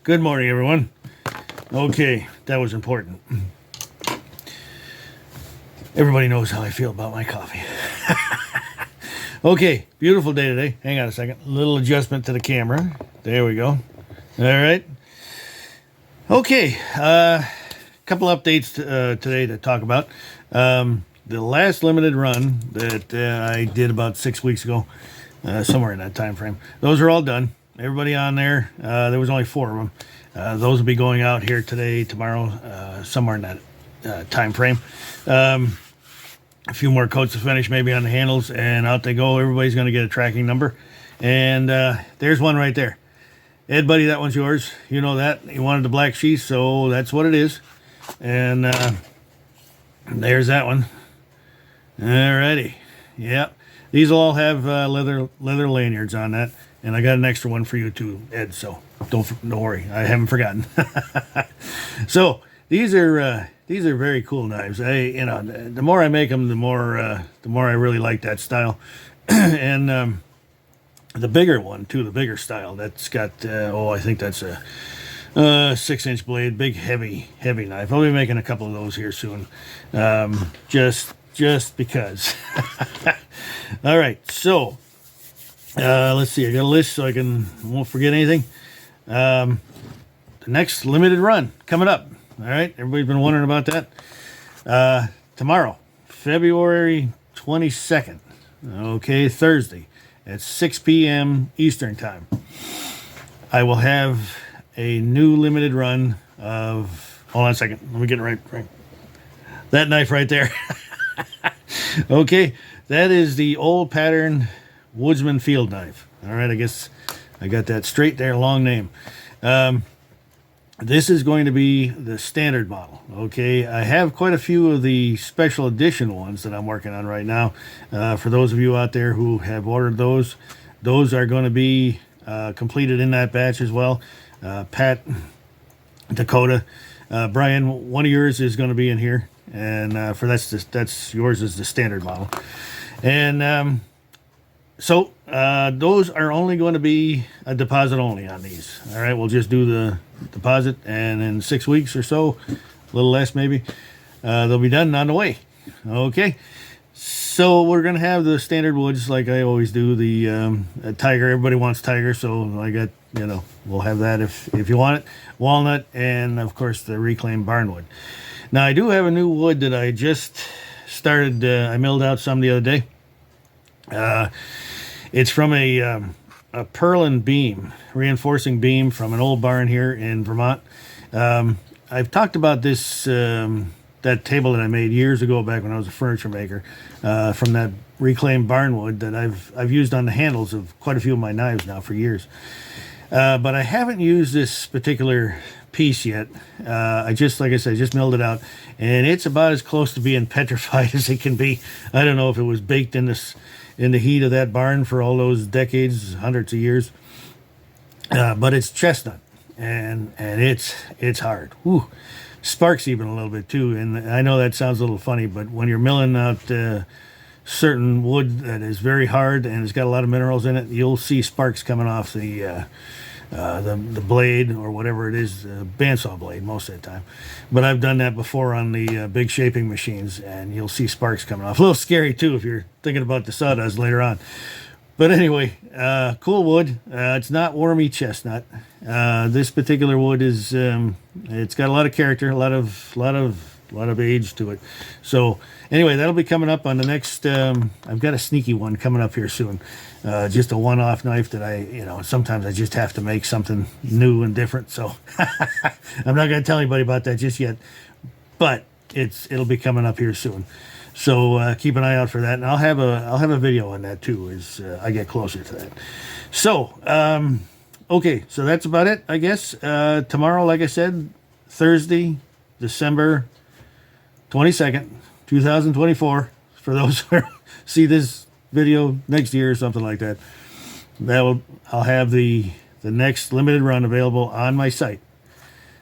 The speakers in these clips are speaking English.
Good morning, everyone. Okay, that was important. Everybody knows how I feel about my coffee. Okay, beautiful day today. Hang on a second. Little adjustment to the camera. There we go. All right. Okay, couple updates today to talk about. The last limited run that I did about 6 weeks ago, somewhere in that time frame. Those are all done. Everybody on there. There was only 4 of them. Those will be going out here today, tomorrow, somewhere in that time frame. A few more coats to finish, maybe on the handles, and out they go. Everybody's going to get a tracking number, and there's one right there. Ed, buddy, that one's yours. You know that. You wanted the black sheath, so that's what it is. And there's that one. Alrighty. Yep. These will all have leather lanyards on that, and I got an extra one for you too, Ed. So don't worry, I haven't forgotten. So these are very cool knives. The more I make them, the more I really like that style. And the bigger one too, the bigger style. That's got I think that's a 6-inch blade, big heavy knife. I'll be making a couple of those here soon. Just because. All right, so let's see. I got a list so I won't forget anything. The next limited run coming up. All right, everybody's been wondering about that. Tomorrow, February 22nd. Okay, Thursday at 6 p.m. Eastern time. I will have a new limited run of. Hold on a second. Let me get it right. That knife right there. Okay, that is the old pattern Woodsman field knife. All right, I guess I got that straight there. Long name. This is going to be the standard model. Okay, I have quite a few of the special edition ones that I'm working on right now. For those of you out there who have ordered those are going to be completed in that batch as well. Pat, Dakota, Brian, one of yours is going to be in here. And that's yours is the standard model, and so those are only going to be a deposit only on these. All right, we'll just do the deposit, and in 6 weeks or so, a little less maybe, they'll be done and on the way. Okay, so we're gonna have the standard woods like I always do. The tiger, everybody wants tiger, so I got we'll have that if you want it. Walnut, and of course the reclaimed barnwood. Now, I do have a new wood that I just started. I milled out some the other day. It's from a purlin beam, reinforcing beam from an old barn here in Vermont. I've talked about this, that table that I made years ago back when I was a furniture maker, from that reclaimed barnwood that I've used on the handles of quite a few of my knives now for years. But I haven't used this particular piece yet. Like I said, just milled it out, and it's about as close to being petrified as it can be. I don't know if it was baked in the heat of that barn for all those decades, hundreds of years. But it's chestnut, and it's hard. Whew. Sparks even a little bit too. And I know that sounds a little funny, but when you're milling out certain wood that is very hard and it's got a lot of minerals in it, you'll see sparks coming off the blade or whatever it is, the bandsaw blade most of the time. But I've done that before on the big shaping machines, and you'll see sparks coming off. A little scary too if you're thinking about the sawdust later on. But anyway, cool wood. It's not wormy chestnut. This particular wood is it's got a lot of character, a lot of age to it. So anyway, that'll be coming up on the next. I've got a sneaky one coming up here soon. Just a one-off knife that sometimes I just have to make something new and different. So I'm not going to tell anybody about that just yet, but it'll be coming up here soon. So keep an eye out for that, and I'll have a video on that too as I get closer to that. So okay, so that's about it, I guess. Tomorrow, like I said, Thursday, December 22nd, 2024. For those who see this video next year or something like that, I'll have the next limited run available on my site.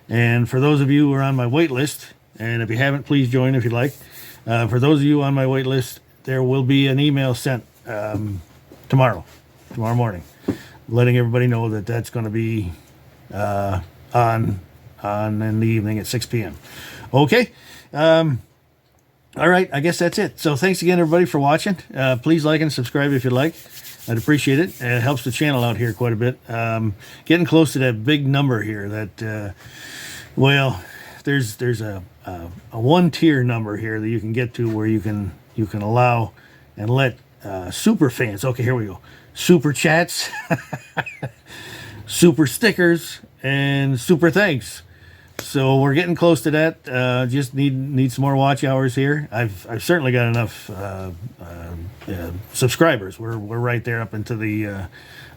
And for those of you who are on my wait list, and if you haven't, please join if you'd like. For those of you on my wait list, there will be an email sent tomorrow morning, letting everybody know that that's going to be on in the evening at 6 p.m. Okay. All right, I guess that's it. So thanks again, everybody, for watching. Please like and subscribe if you'd like. I'd appreciate it. It helps the channel out here quite a bit. Getting close to that big number here. That well, there's a one tier number here that you can get to where you can allow and let super fans. Okay, here we go. Super chats, super stickers, and super thanks. So we're getting close to that. Just need some more watch hours here. I've certainly got enough subscribers. We're right there up into the.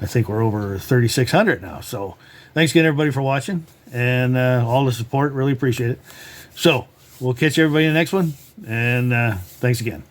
I think we're over 3,600 now. So thanks again, everybody, for watching and all the support. Really appreciate it. So we'll catch everybody in the next one. And thanks again.